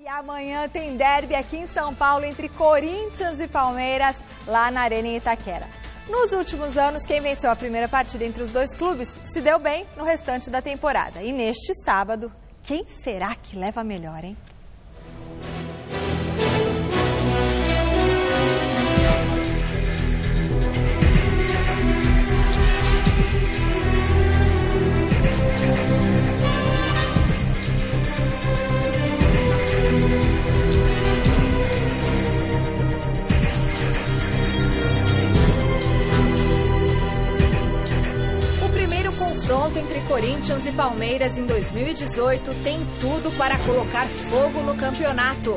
E amanhã tem derby aqui em São Paulo entre Corinthians e Palmeiras, lá na Arena em Itaquera. Nos últimos anos, quem venceu a primeira partida entre os dois clubes se deu bem no restante da temporada. E neste sábado, quem será que leva a melhor, hein? Entre Corinthians e Palmeiras em 2018 tem tudo para colocar fogo no campeonato.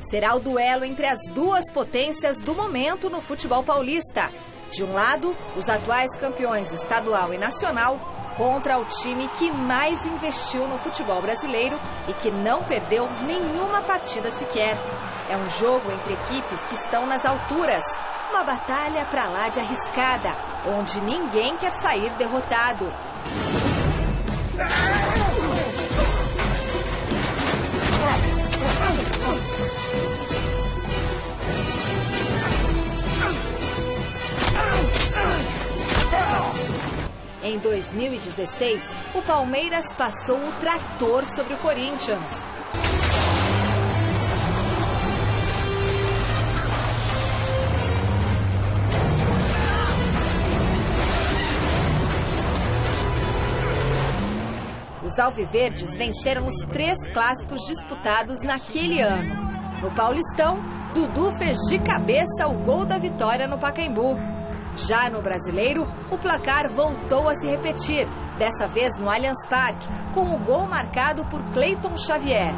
Será o duelo entre as duas potências do momento no futebol paulista. De um lado, os atuais campeões estadual e nacional contra o time que mais investiu no futebol brasileiro e que não perdeu nenhuma partida sequer. É um jogo entre equipes que estão nas alturas. Uma batalha pra lá de arriscada, onde ninguém quer sair derrotado. Em 2016, o Palmeiras passou o trator sobre o Corinthians. Os alviverdes venceram os 3 clássicos disputados naquele ano. No Paulistão, Dudu fez de cabeça o gol da vitória no Pacaembu. Já no Brasileiro, o placar voltou a se repetir, dessa vez no Allianz Parque, com o gol marcado por Cleiton Xavier.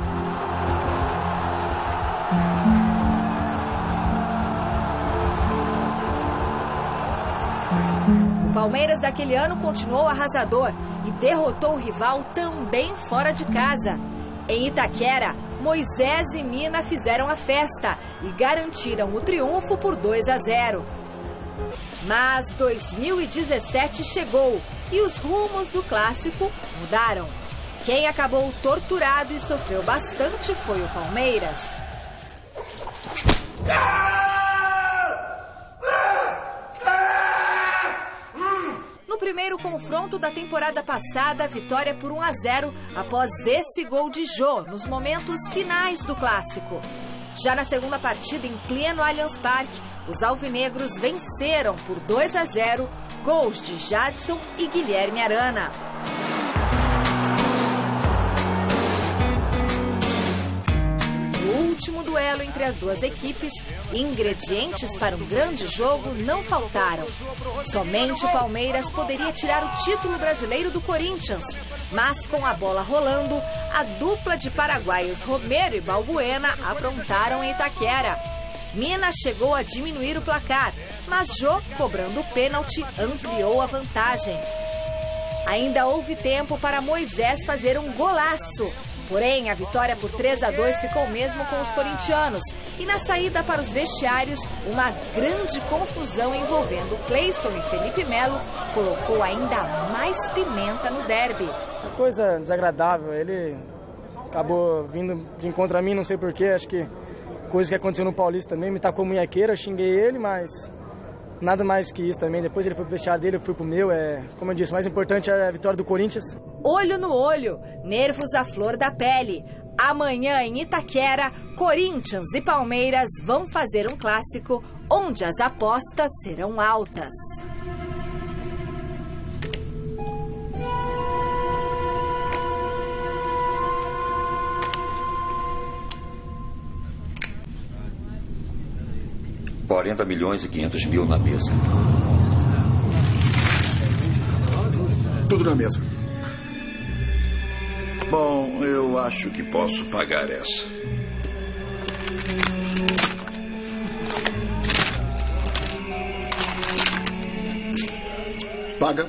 O Palmeiras daquele ano continuou arrasador e derrotou o rival também fora de casa. Em Itaquera, Moisés e Mina fizeram a festa e garantiram o triunfo por 2-0. Mas 2017 chegou e os rumos do clássico mudaram. Quem acabou torturado e sofreu bastante foi o Palmeiras. No primeiro confronto da temporada passada, vitória por 1-0 após esse gol de Jô nos momentos finais do clássico. Já na segunda partida, em pleno Allianz Parque, os alvinegros venceram por 2-0, gols de Jadson e Guilherme Arana. No último duelo entre as duas equipes, ingredientes para um grande jogo não faltaram. Somente o Palmeiras poderia tirar o título brasileiro do Corinthians, mas com a bola rolando, a dupla de paraguaios Romero e Balbuena aprontaram em Itaquera. Mina chegou a diminuir o placar, mas Jô, cobrando o pênalti, ampliou a vantagem. Ainda houve tempo para Moisés fazer um golaço. Porém, a vitória por 3-2 ficou mesmo com os corintianos. E na saída para os vestiários, uma grande confusão envolvendo Cleison e Felipe Melo colocou ainda mais pimenta no derby. Uma coisa desagradável, ele acabou vindo de encontro a mim, não sei porquê, acho que coisa que aconteceu no Paulista também, me tacou munhequeira, xinguei ele, mas nada mais que isso também. Depois ele foi pro vestiário dele, eu fui pro meu. Como eu disse, o mais importante é a vitória do Corinthians. Olho no olho, nervos à flor da pele. Amanhã em Itaquera, Corinthians e Palmeiras vão fazer um clássico onde as apostas serão altas. R$40.500.000 na mesa. Tudo na mesa. Bom, eu acho que posso pagar essa. Paga.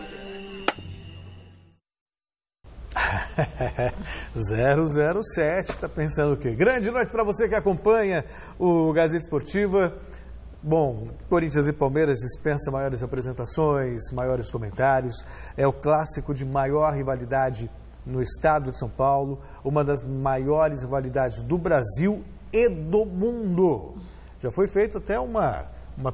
007, tá pensando o quê? Grande noite para você que acompanha o Gazeta Esportiva. Bom, Corinthians e Palmeiras dispensa maiores apresentações, maiores comentários. É o clássico de maior rivalidade no estado de São Paulo, uma das maiores rivalidades do Brasil e do mundo. Já foi feita até uma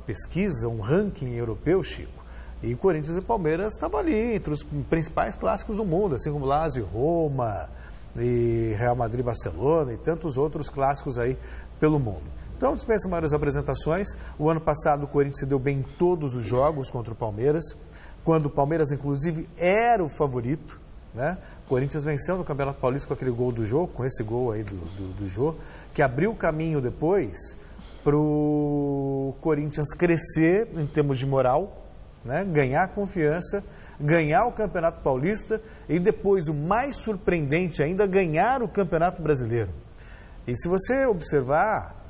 pesquisa, um ranking europeu, Chico. E Corinthians e Palmeiras estavam ali entre os principais clássicos do mundo, assim como Lazio e Roma, e Real Madrid e Barcelona e tantos outros clássicos aí pelo mundo. Então, dispensa maiores apresentações. O ano passado o Corinthians se deu bem em todos os jogos contra o Palmeiras, quando o Palmeiras, inclusive, era o favorito, né? O Corinthians venceu no Campeonato Paulista com aquele gol do Jô, com esse gol aí do Jô, que abriu o caminho depois para o Corinthians crescer em termos de moral, né? Ganhar confiança, ganhar o Campeonato Paulista e depois, o mais surpreendente ainda, ganhar o Campeonato Brasileiro. E se você observar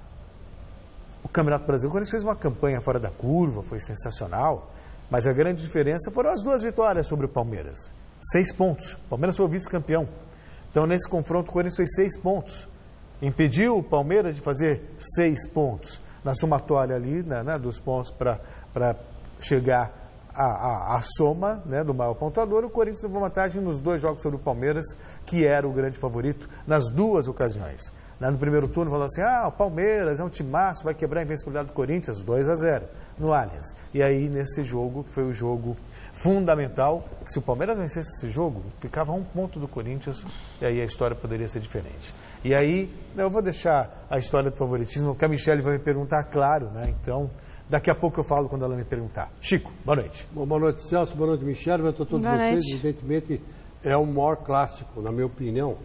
o Campeonato Brasileiro, o Corinthians fez uma campanha fora da curva, foi sensacional, mas a grande diferença foram as 2 vitórias sobre o Palmeiras. 6 pontos. O Palmeiras foi o vice-campeão. Então, nesse confronto, o Corinthians fez 6 pontos. Impediu o Palmeiras de fazer 6 pontos na somatória ali, né, dos pontos para chegar à soma, né, do maior pontuador. O Corinthians levou vantagem nos 2 jogos sobre o Palmeiras, que era o grande favorito nas 2 ocasiões. No primeiro turno falou assim, o Palmeiras é um timaço, vai quebrar a invencibilidade do Corinthians, 2-0 no Allianz. E aí, nesse jogo, que foi o jogo fundamental, que se o Palmeiras vencesse esse jogo, ficava a 1 ponto do Corinthians, e aí a história poderia ser diferente. E aí, eu vou deixar a história do favoritismo, que a Michele vai me perguntar, claro, né? Então, daqui a pouco eu falo quando ela me perguntar. Chico, boa noite. Bom, boa noite, Celso, boa noite, Michele, boa noite a todos vocês. Evidentemente, é o maior clássico, na minha opinião,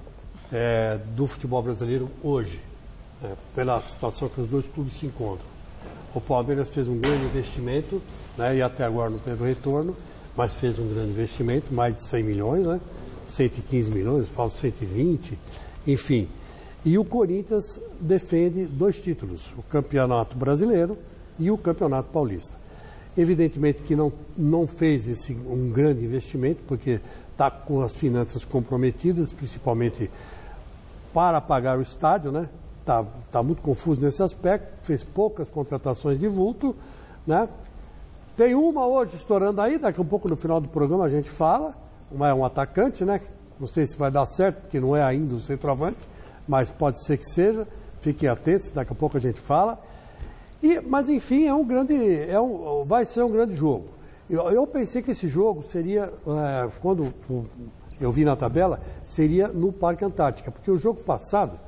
do futebol brasileiro hoje, pela situação que os 2 clubes se encontram. O Palmeiras fez um grande investimento, né, e até agora não teve retorno, mas fez um grande investimento, mais de 100 milhões, né, 115 milhões, faltam 120, enfim. E o Corinthians defende 2 títulos, o Campeonato Brasileiro e o Campeonato Paulista. Evidentemente que não fez um grande investimento, porque está com as finanças comprometidas, principalmente para pagar o estádio, né? Tá muito confuso nesse aspecto, fez poucas contratações de vulto, né? Tem uma hoje estourando aí, daqui a pouco no final do programa a gente fala, é um atacante, né? Não sei se vai dar certo, porque não é ainda o centroavante, mas pode ser que seja, fiquem atentos, daqui a pouco a gente fala. Mas enfim, vai ser um grande jogo. Eu pensei que esse jogo seria, quando eu vi na tabela, seria no Parque Antártica, porque o jogo passado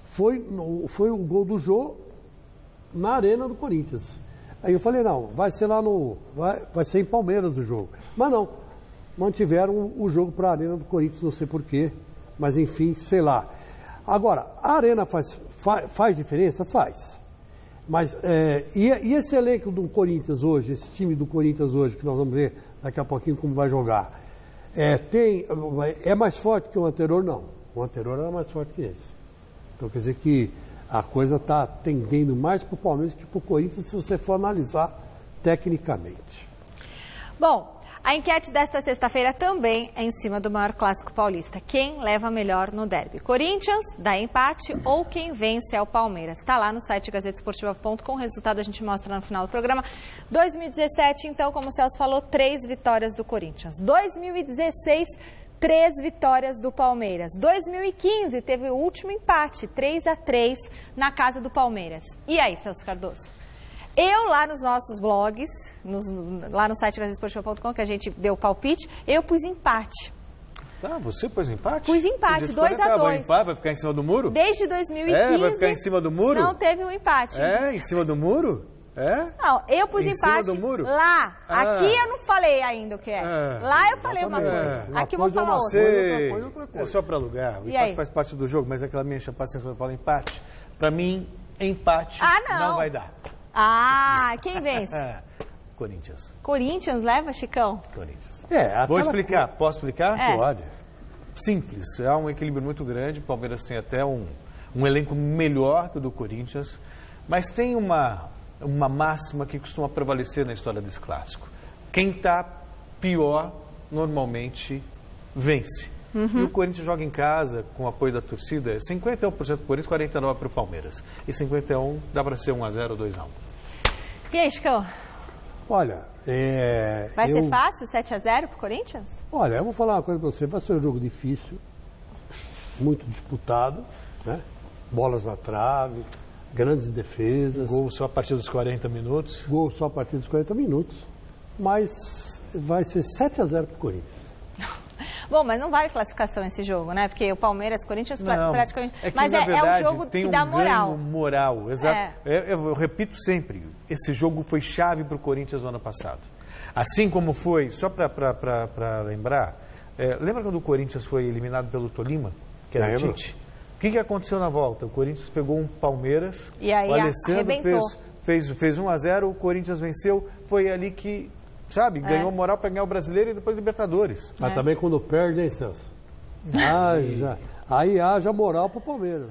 foi o gol do Jô na Arena do Corinthians. Aí eu falei, não, vai ser lá vai ser em Palmeiras o jogo. Mas não, mantiveram o jogo para a Arena do Corinthians, não sei porquê, mas enfim, sei lá. Agora, a Arena faz diferença? Faz. Mas, e esse elenco do Corinthians hoje, esse time do Corinthians hoje, que nós vamos ver daqui a pouquinho como vai jogar, é mais forte que o anterior? Não. O anterior era mais forte que esse. Então quer dizer que a coisa está tendendo mais para o Palmeiras que para o Corinthians, se você for analisar tecnicamente. Bom, a enquete desta sexta-feira também é em cima do maior clássico paulista. Quem leva melhor no derby? Corinthians, dá empate, ou quem vence é o Palmeiras? Está lá no site gazetesportiva.com. O resultado a gente mostra no final do programa. 2017, então, como o Celso falou, 3 vitórias do Corinthians. 2016, 3 vitórias do Palmeiras. 2015 teve o último empate, 3-3 na casa do Palmeiras. E aí, Celso Cardoso? Eu, lá nos nossos blogs, lá no site gazetesportiva.com, que a gente deu o palpite, eu pus empate. Você pôs empate? Pus empate, 2-2. Vai ficar em cima do muro? Desde 2015... vai ficar em cima do muro? Não teve um empate. Em cima do muro? Não, eu pus empate cima do muro? lá. Aqui eu não falei ainda o que é. Lá eu falei uma coisa. Aqui eu vou falar outra. Outra coisa. É só para alugar. O empate faz parte do jogo, mas aquela minha paciência quando eu falo empate. Para mim, empate não vai dar. Quem vence? Corinthians. Corinthians leva, Chicão? Corinthians. Vou explicar. Posso explicar? Pode. Simples. Há um equilíbrio muito grande. O Palmeiras tem até um elenco melhor que o do Corinthians. Mas tem uma máxima que costuma prevalecer na história desse clássico. Quem está pior, normalmente, vence. E o Corinthians joga em casa, com o apoio da torcida, 51% para o Corinthians, 49% para o Palmeiras. E 51% dá para ser 1-0 ou 2-1. E aí, Chicão? Olha, vai ser fácil 7-0 pro Corinthians? Olha, eu vou falar uma coisa pra você. Vai ser um jogo difícil, muito disputado, né? Bolas na trave, grandes defesas. Gol só a partir dos 40 minutos. Gol só a partir dos 40 minutos. Mas vai ser 7-0 pro Corinthians. Bom, mas não vale classificação esse jogo, né? Porque o Palmeiras, Corinthians, praticamente... É que, mas na verdade, é um jogo tem que dá moral. Moral, exato. Eu repito sempre, esse jogo foi chave para o Corinthians no ano passado. Assim como foi, só para lembrar, lembra quando o Corinthians foi eliminado pelo Tolima, que era o Tite? O que aconteceu na volta? O Corinthians pegou um Palmeiras, e aí o Alessandro fez 1-0, o Corinthians venceu, foi ali que... Sabe, ganhou moral para ganhar o Brasileiro e depois Libertadores. Mas também quando perde, hein, Celso? Aí haja moral para o Palmeiras.